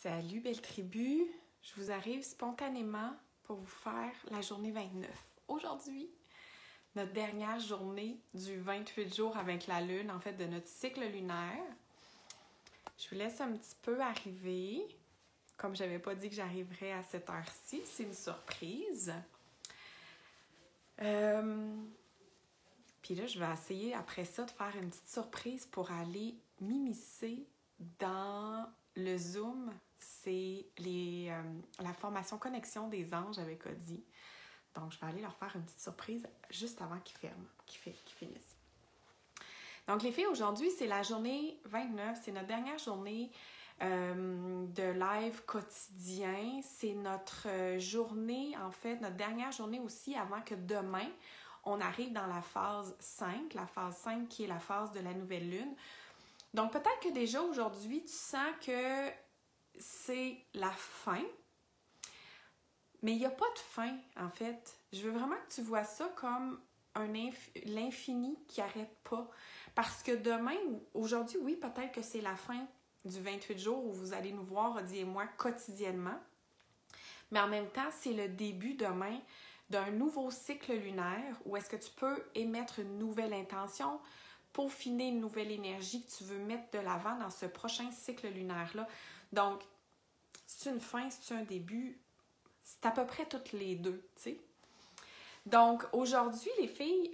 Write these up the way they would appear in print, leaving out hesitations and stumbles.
Salut belle tribu, je vous arrive spontanément pour vous faire la journée 29. Aujourd'hui, notre dernière journée du 28 jours avec la lune, en fait de notre cycle lunaire. Je vous laisse un petit peu arriver, comme je n'avais pas dit que j'arriverais à cette heure-ci, c'est une surprise. Puis là, je vais essayer après ça de faire une petite surprise pour aller m'immiscer dans le Zoom. C'est la formation Connexion des anges avec Audi. Donc, je vais aller leur faire une petite surprise juste avant qu'ils finissent. Donc, les filles, aujourd'hui, c'est la journée 29. C'est notre dernière journée de live quotidien. C'est notre journée, en fait, notre dernière journée aussi avant que demain, on arrive dans la phase 5. La phase 5 qui est la phase de la nouvelle lune. Donc, peut-être que déjà aujourd'hui, tu sens que c'est la fin, mais il n'y a pas de fin, en fait. Je veux vraiment que tu vois ça comme l'infini qui n'arrête pas. Parce que demain, aujourd'hui, oui, peut-être que c'est la fin du 28 jours où vous allez nous voir, Audi et moi, quotidiennement. Mais en même temps, c'est le début demain d'un nouveau cycle lunaire où est-ce que tu peux émettre une nouvelle intention, peaufiner une nouvelle énergie que tu veux mettre de l'avant dans ce prochain cycle lunaire-là. Donc, c'est une fin, c'est un début, c'est à peu près toutes les deux, tu sais. Donc, aujourd'hui, les filles,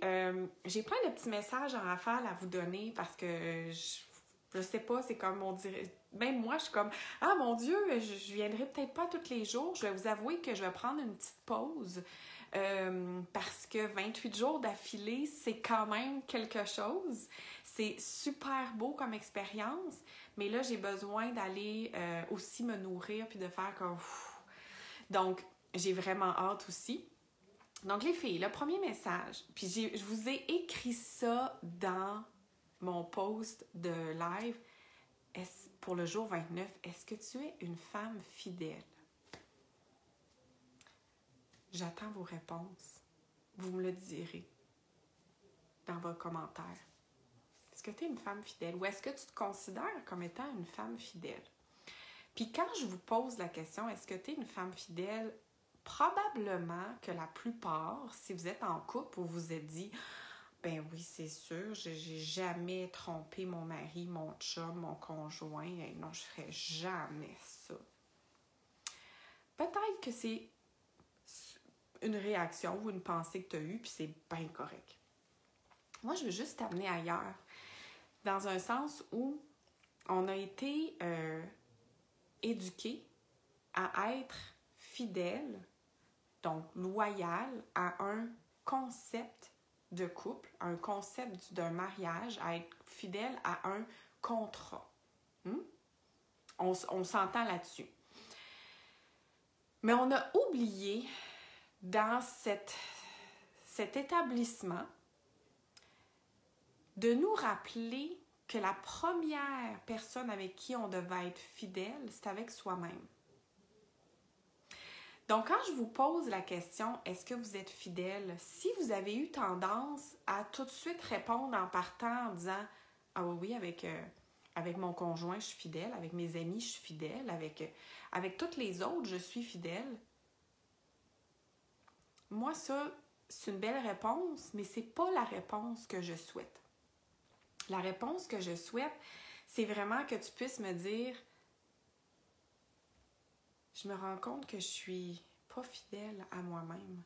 j'ai plein de petits messages en rafale à vous donner parce que je sais pas, c'est comme on dirait, même moi, je suis comme, ah mon Dieu, je viendrai peut-être pas tous les jours. Je vais vous avouer que je vais prendre une petite pause parce que 28 jours d'affilée, c'est quand même quelque chose. C'est super beau comme expérience, mais là, j'ai besoin d'aller aussi me nourrir puis de faire comme... Donc, j'ai vraiment hâte aussi. Donc, les filles, le premier message, puis je vous ai écrit ça dans mon post de live pour le jour 29. Est-ce que tu es une femme fidèle? J'attends vos réponses. Vous me le direz dans vos commentaires. Est-ce que tu es une femme fidèle ou est-ce que tu te considères comme étant une femme fidèle? Puis quand je vous pose la question, est-ce que tu es une femme fidèle? Probablement que la plupart, si vous êtes en couple, vous vous êtes dit, ben oui, c'est sûr, j'ai jamais trompé mon mari, mon chum, mon conjoint. Non, je ferais jamais ça. Peut-être que c'est une réaction ou une pensée que tu as eue, puis c'est bien correct. Moi, je veux juste t'amener ailleurs, dans un sens où on a été éduqués à être fidèle, donc loyal à un concept de couple, un concept d'un mariage, à être fidèle à un contrat. On s'entend là-dessus. Mais on a oublié dans cet établissement de nous rappeler que la première personne avec qui on devait être fidèle, c'est avec soi-même. Donc, quand je vous pose la question, est-ce que vous êtes fidèle? Si vous avez eu tendance à tout de suite répondre en partant en disant « Ah oui, avec mon conjoint, je suis fidèle, avec mes amis, je suis fidèle, avec toutes les autres, je suis fidèle. » Moi, ça, c'est une belle réponse, mais c'est pas la réponse que je souhaite. La réponse que je souhaite, c'est vraiment que tu puisses me dire « Je me rends compte que je suis pas fidèle à moi-même.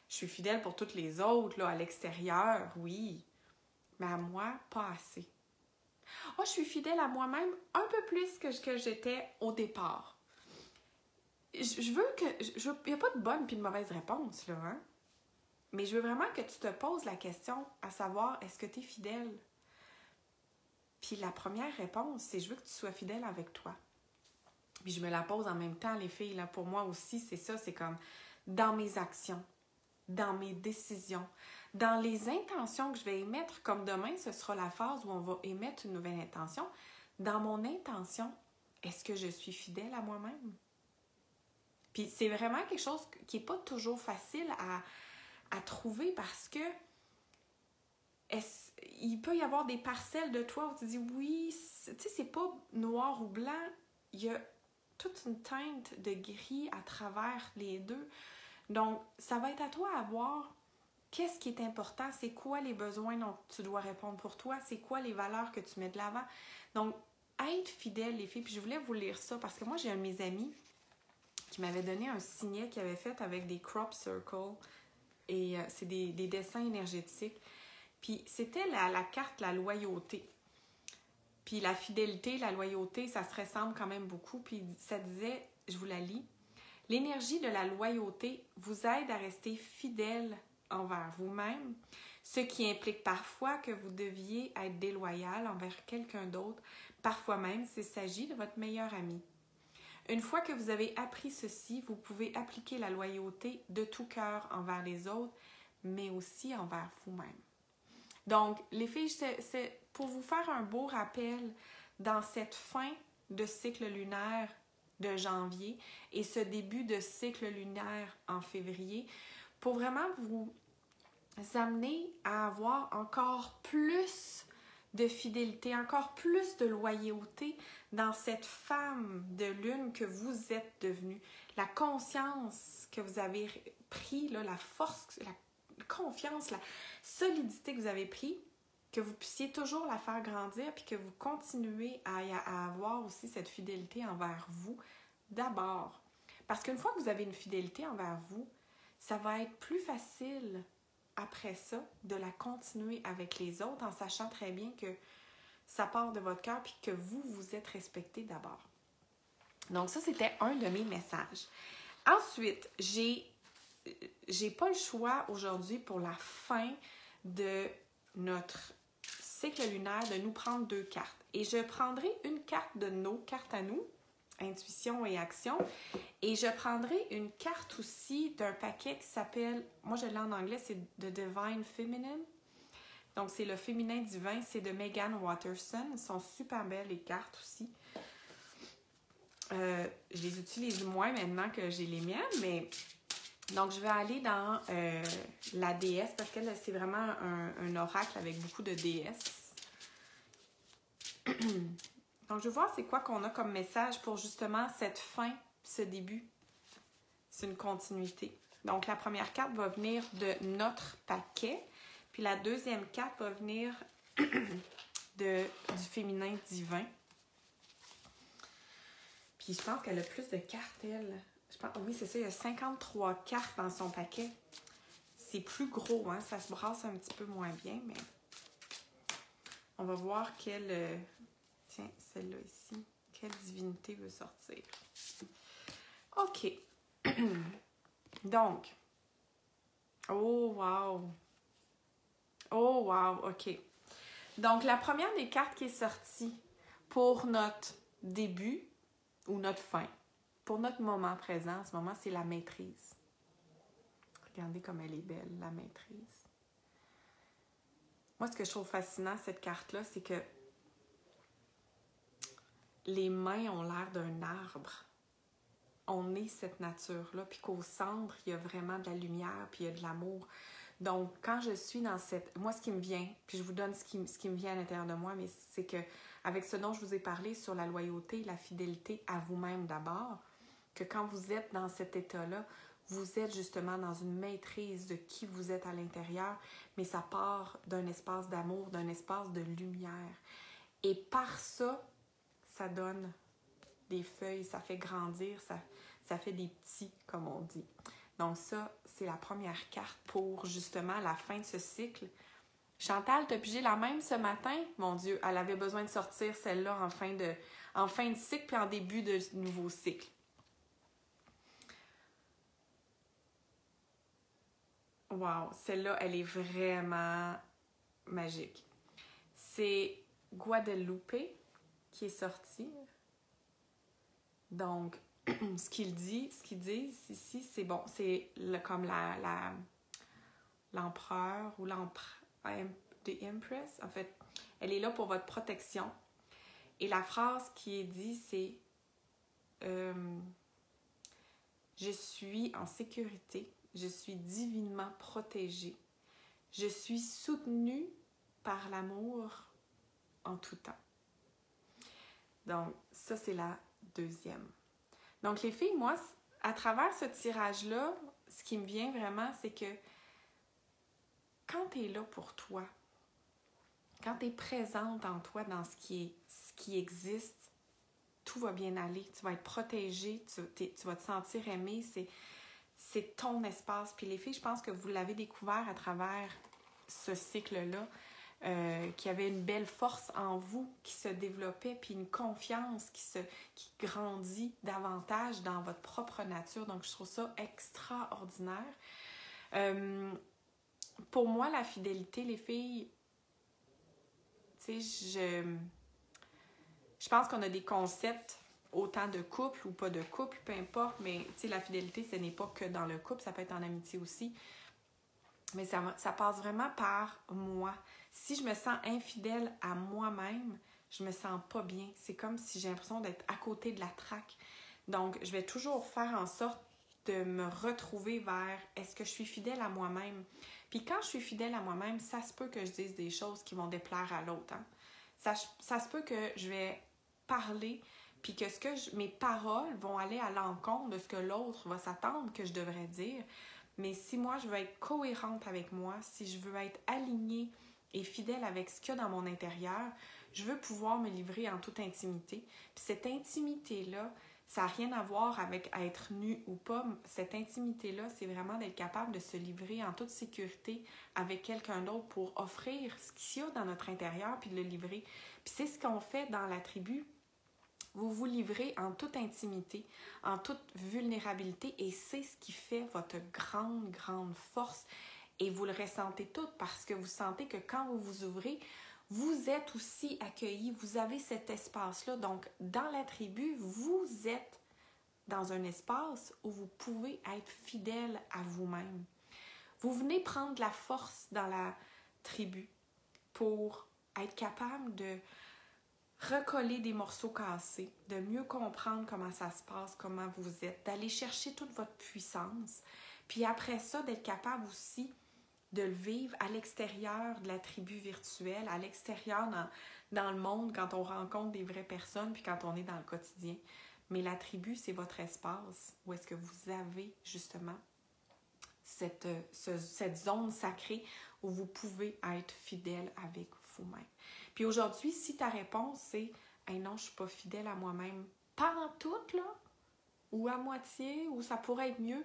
Je suis fidèle pour toutes les autres, là, à l'extérieur, oui, mais à moi, pas assez. Oh, je suis fidèle à moi-même un peu plus que j'étais au départ. » Je veux que... Il n'y a pas de bonne puis de mauvaise réponse, là, hein? Mais je veux vraiment que tu te poses la question à savoir, est-ce que tu es fidèle? Puis la première réponse, c'est je veux que tu sois fidèle avec toi. Puis je me la pose en même temps, les filles, là, pour moi aussi, c'est ça, c'est comme dans mes actions, dans mes décisions, dans les intentions que je vais émettre, comme demain, ce sera la phase où on va émettre une nouvelle intention. Dans mon intention, est-ce que je suis fidèle à moi-même? Puis c'est vraiment quelque chose qui n'est pas toujours facile à trouver parce que il peut y avoir des parcelles de toi où tu dis oui, tu sais, c'est pas noir ou blanc. il y a toute une teinte de gris à travers les deux. Donc, ça va être à toi à voir qu'est-ce qui est important, c'est quoi les besoins dont tu dois répondre pour toi, c'est quoi les valeurs que tu mets de l'avant. Donc, être fidèle, les filles, puis je voulais vous lire ça parce que moi, j'ai un de mes amis qui m'avait donné un signet qu'il avait fait avec des crop circles et c'est des dessins énergétiques. Puis c'était la carte la loyauté. Puis la fidélité, la loyauté, ça se ressemble quand même beaucoup. Puis ça disait, je vous la lis, « L'énergie de la loyauté vous aide à rester fidèle envers vous-même, ce qui implique parfois que vous deviez être déloyal envers quelqu'un d'autre, parfois même s'il s'agit de votre meilleur ami. Une fois que vous avez appris ceci, vous pouvez appliquer la loyauté de tout cœur envers les autres, mais aussi envers vous-même. » Donc, les filles, c'est pour vous faire un beau rappel dans cette fin de cycle lunaire de janvier et ce début de cycle lunaire en février, pour vraiment vous amener à avoir encore plus de fidélité, encore plus de loyauté dans cette femme de lune que vous êtes devenue. La conscience que vous avez pris, là, la force, la confiance, la solidité que vous avez pris, que vous puissiez toujours la faire grandir puis que vous continuez à avoir aussi cette fidélité envers vous d'abord. Parce qu'une fois que vous avez une fidélité envers vous, ça va être plus facile après ça de la continuer avec les autres en sachant très bien que ça part de votre cœur puis que vous êtes respecté d'abord. Donc ça, c'était un de mes messages. Ensuite, j'ai pas le choix aujourd'hui pour la fin de notre cycle lunaire de nous prendre 2 cartes. Et je prendrai une carte de nos cartes à nous, intuition et action, et je prendrai une carte aussi d'un paquet qui s'appelle, moi je l'ai en anglais, c'est The Divine Feminine. Donc c'est le féminin divin, c'est de Megan Watterson. Elles sont super belles les cartes aussi. Je les utilise moins maintenant que j'ai les miennes, mais donc je vais aller dans la déesse parce que c'est vraiment un oracle avec beaucoup de déesses. Donc je vais voir c'est quoi qu'on a comme message pour justement cette fin, ce début. C'est une continuité. Donc la première carte va venir de notre paquet, puis la deuxième carte va venir du féminin divin. Puis je pense qu'elle a plus de cartes, elle. Je pense, oui, c'est ça, il y a 53 cartes dans son paquet. C'est plus gros, hein? Ça se brasse un petit peu moins bien, mais on va voir quelle... Tiens, celle-là ici. Quelle divinité veut sortir? OK. Donc. Oh, wow! Oh, wow! OK. Donc, la première des cartes qui est sortie pour notre début ou notre fin, pour notre moment présent, en ce moment, c'est la maîtrise. Regardez comme elle est belle, la maîtrise. Moi, ce que je trouve fascinant, cette carte-là, c'est que les mains ont l'air d'un arbre. On est cette nature-là, puis qu'au centre, il y a vraiment de la lumière, puis il y a de l'amour. Donc, quand je suis dans cette... Moi, ce qui me vient, puis je vous donne ce qui me vient à l'intérieur de moi, mais c'est que avec ce dont je vous ai parlé sur la loyauté, la fidélité à vous-même d'abord, que quand vous êtes dans cet état-là, vous êtes justement dans une maîtrise de qui vous êtes à l'intérieur, mais ça part d'un espace d'amour, d'un espace de lumière. Et par ça, ça donne des feuilles, ça fait grandir, ça fait des petits, comme on dit. Donc ça, c'est la première carte pour justement la fin de ce cycle. Chantal, t'as pigé la même ce matin? Mon Dieu, elle avait besoin de sortir celle-là en fin de cycle puis en début de nouveau cycle. Wow, celle-là, elle est vraiment magique. C'est Guadalupe qui est sortie. Donc, ce qu'ils disent ici, c'est bon, c'est comme l'empereur ou the Empress. En fait, elle est là pour votre protection. Et la phrase qui est dit, c'est je suis en sécurité, je suis divinement protégée, je suis soutenue par l'amour en tout temps. Donc, ça, c'est la deuxième. Donc, les filles, moi, à travers ce tirage-là, ce qui me vient vraiment, c'est que quand tu es là pour toi, quand tu es présente en toi dans ce qui existe, tout va bien aller. Tu vas être protégée, tu vas te sentir aimée. C'est ton espace. Puis les filles, je pense que vous l'avez découvert à travers ce cycle-là, qu'il y avait une belle force en vous qui se développait, puis une confiance qui grandit davantage dans votre propre nature. Donc, je trouve ça extraordinaire. Pour moi, la fidélité, les filles, tu sais, je pense qu'on a des concepts autant de couple ou pas de couple, peu importe, mais tu sais, la fidélité, ce n'est pas que dans le couple, ça peut être en amitié aussi. Mais ça passe vraiment par moi. Si je me sens infidèle à moi-même, je me sens pas bien. C'est comme si j'ai l'impression d'être à côté de la traque. Donc, je vais toujours faire en sorte de me retrouver vers est-ce que je suis fidèle à moi-même. Puis quand je suis fidèle à moi-même, ça se peut que je dise des choses qui vont déplaire à l'autre. Hein? Ça se peut que je vais parler, puis que mes paroles vont aller à l'encontre de ce que l'autre va s'attendre que je devrais dire. Mais si moi, je veux être cohérente avec moi, si je veux être alignée et fidèle avec ce qu'il y a dans mon intérieur, je veux pouvoir me livrer en toute intimité. Puis cette intimité-là, ça n'a rien à voir avec être nu ou pas. Cette intimité-là, c'est vraiment d'être capable de se livrer en toute sécurité avec quelqu'un d'autre pour offrir ce qu'il y a dans notre intérieur puis de le livrer. Puis c'est ce qu'on fait dans la tribu. Vous vous livrez en toute intimité, en toute vulnérabilité et c'est ce qui fait votre grande, grande force. Et vous le ressentez toutes parce que vous sentez que quand vous vous ouvrez, vous êtes aussi accueillis, vous avez cet espace-là. Donc, dans la tribu, vous êtes dans un espace où vous pouvez être fidèle à vous-même. Vous venez prendre de la force dans la tribu pour être capable de recoller des morceaux cassés, de mieux comprendre comment ça se passe, comment vous êtes, d'aller chercher toute votre puissance. Puis après ça, d'être capable aussi de le vivre à l'extérieur de la tribu virtuelle, à l'extérieur dans le monde, quand on rencontre des vraies personnes, puis quand on est dans le quotidien. Mais la tribu, c'est votre espace où est-ce que vous avez justement cette zone sacrée où vous pouvez être fidèle avec vous-même. Puis aujourd'hui, si ta réponse c'est « Hey non, je ne suis pas fidèle à moi-même », pas en tout, là, ou à moitié, ou ça pourrait être mieux,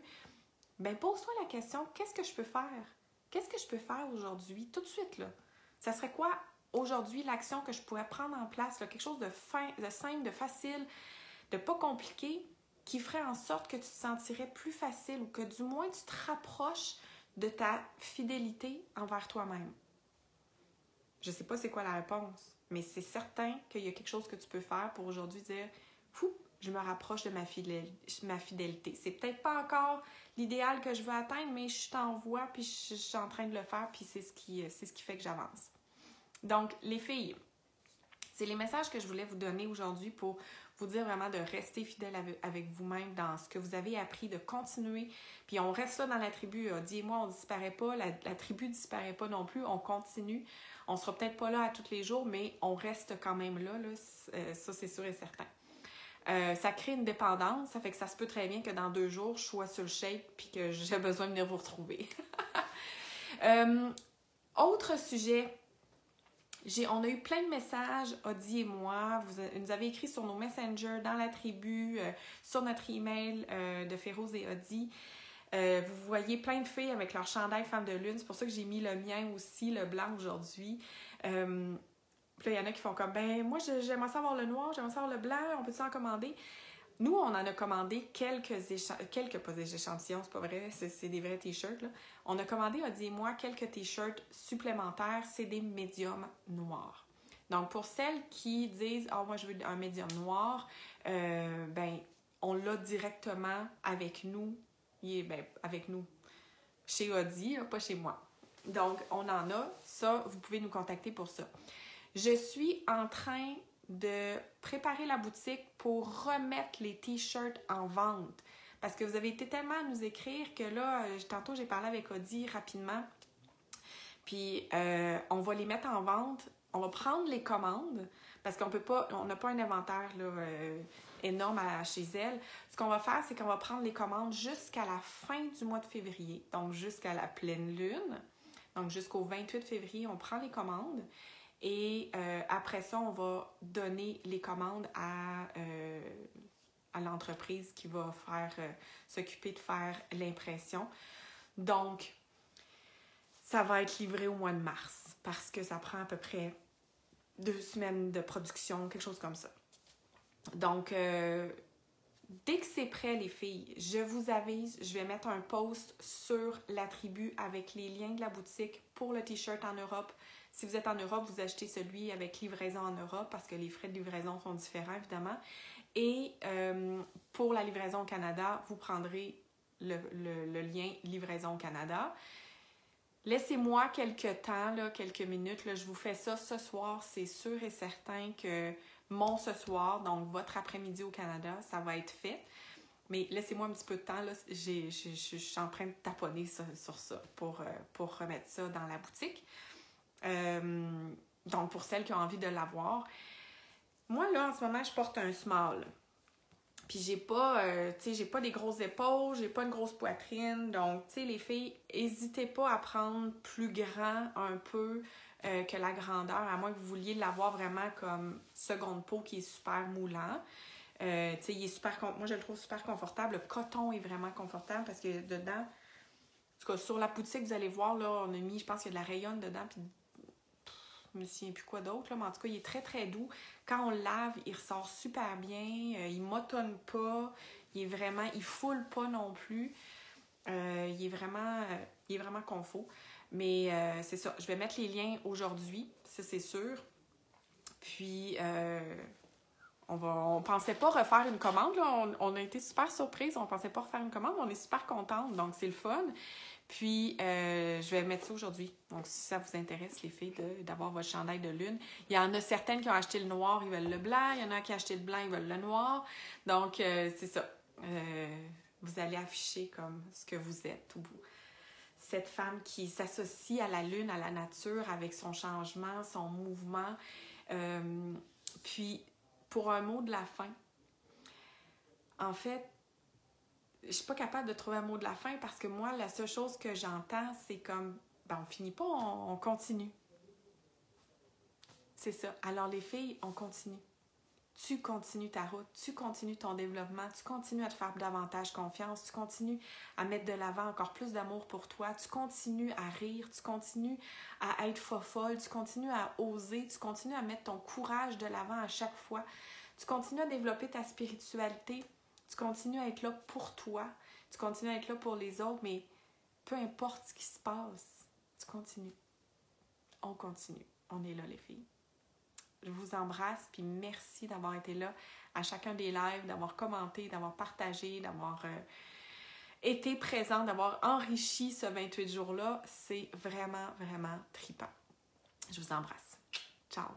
bien pose-toi la question « Qu'est-ce que je peux faire? Qu'est-ce que je peux faire aujourd'hui, tout de suite, là? Ça serait quoi aujourd'hui l'action que je pourrais prendre en place, là, quelque chose de simple, de facile, de pas compliqué, qui ferait en sorte que tu te sentirais plus facile ou que du moins tu te rapproches de ta fidélité envers toi-même. » Je ne sais pas c'est quoi la réponse, mais c'est certain qu'il y a quelque chose que tu peux faire pour aujourd'hui dire « Fou, je me rapproche de ma fidélité. » C'est peut-être pas encore l'idéal que je veux atteindre, mais je t'en vois, puis je suis en train de le faire, puis c'est ce qui fait que j'avance. Donc, les filles, c'est les messages que je voulais vous donner aujourd'hui pour vous dire vraiment de rester fidèle avec vous-même dans ce que vous avez appris, de continuer. Puis on reste là dans la tribu. Odi et moi, on ne disparaît pas. La tribu ne disparaît pas non plus. On continue. On ne sera peut-être pas là à tous les jours, mais on reste quand même là. Ça, c'est sûr et certain. Ça crée une dépendance. Ça fait que ça se peut très bien que dans 2 jours, je sois sur le shake puis que j'ai besoin de venir vous retrouver. Autre sujet. On a eu plein de messages, Odi et moi. Vous nous avez écrit sur nos messengers, dans la tribu, sur notre email de Féroz et Odi. Vous voyez plein de filles avec leur chandail femme de lune. C'est pour ça que j'ai mis le mien aussi, le blanc aujourd'hui. Puis là, il y en a qui font comme, ben moi, j'aimerais savoir le noir, j'aimerais savoir le blanc, on peut-tu en commander? Nous, on en a commandé quelques pas des échantillons, c'est pas vrai, c'est des vrais t-shirts, là. On a commandé, Odi et moi, quelques t-shirts supplémentaires, c'est des médiums noirs. Donc, pour celles qui disent « Ah, moi, je veux un médium noir ben, on l'a directement avec nous, avec nous, chez Odi, pas chez moi. Donc, on en a, ça, vous pouvez nous contacter pour ça. Je suis en train de préparer la boutique pour remettre les t-shirts en vente. Parce que vous avez été tellement à nous écrire que là, tantôt j'ai parlé avec Odi rapidement. Puis on va les mettre en vente. On va prendre les commandes parce qu'on peut pas, on n'a pas un inventaire là, énorme chez elle. Ce qu'on va faire, c'est qu'on va prendre les commandes jusqu'à la fin du mois de février, donc jusqu'à la pleine lune. Donc jusqu'au 28 février, on prend les commandes et après ça, on va donner les commandes à l'entreprise qui va s'occuper de faire l'impression. Donc, ça va être livré au mois de mars parce que ça prend à peu près 2 semaines de production, quelque chose comme ça. Donc, dès que c'est prêt, les filles, je vous avise, je vais mettre un post sur la tribu avec les liens de la boutique pour le t-shirt en Europe. Si vous êtes en Europe, vous achetez celui avec livraison en Europe parce que les frais de livraison sont différents, évidemment. Et pour la livraison au Canada, vous prendrez le lien livraison au Canada. Laissez-moi quelques temps, là, quelques minutes. Là, je vous fais ça ce soir. C'est sûr et certain que mon ce soir, donc votre après-midi au Canada, ça va être fait. Mais laissez-moi un petit peu de temps. Là, je suis en train de taponner sur ça pour remettre ça dans la boutique. Donc, pour celles qui ont envie de l'avoir. Moi, là, en ce moment, je porte un small. Puis j'ai pas des grosses épaules, j'ai pas une grosse poitrine. Donc, tu sais, les filles, n'hésitez pas à prendre plus grand un peu que la grandeur, à moins que vous vouliez l'avoir vraiment comme seconde peau qui est super moulant. Tu sais, il est moi, je le trouve super confortable. Le coton est vraiment confortable parce que dedans, en tout cas, sur la boutique, vous allez voir, là, on a mis, je pense qu'il y a de la rayonne dedans, puis je me souviens plus quoi d'autre, là, mais en tout cas, il est très, très doux. Quand on le lave, il ressort super bien, il motonne pas, il foule pas non plus. Il est vraiment confort. Mais c'est ça, je vais mettre les liens aujourd'hui, ça c'est sûr. Puis, on pensait pas refaire une commande, là. On a été super surprise, on pensait pas refaire une commande, on est super contente, donc c'est le fun. Puis, je vais mettre ça aujourd'hui. Donc, si ça vous intéresse, les filles, d'avoir votre chandail de lune. Il y en a certaines qui ont acheté le noir, ils veulent le blanc. Il y en a qui ont acheté le blanc, ils veulent le noir. Donc, c'est ça. Vous allez afficher comme ce que vous êtes. Cette femme qui s'associe à la lune, à la nature, avec son changement, son mouvement. Puis, pour un mot de la fin, en fait, je suis pas capable de trouver un mot de la fin parce que moi, la seule chose que j'entends, c'est comme, on finit pas, on continue. C'est ça. Alors les filles, on continue. Tu continues ta route, tu continues ton développement, tu continues à te faire davantage confiance, tu continues à mettre de l'avant encore plus d'amour pour toi, tu continues à rire, tu continues à être fofolle, tu continues à oser, tu continues à mettre ton courage de l'avant à chaque fois, tu continues à développer ta spiritualité. Tu continues à être là pour toi. Tu continues à être là pour les autres, mais peu importe ce qui se passe, tu continues. On continue. On est là, les filles. Je vous embrasse, puis merci d'avoir été là à chacun des lives, d'avoir commenté, d'avoir partagé, d'avoir été présent, d'avoir enrichi ce 28 jours-là. C'est vraiment, vraiment trippant. Je vous embrasse. Ciao!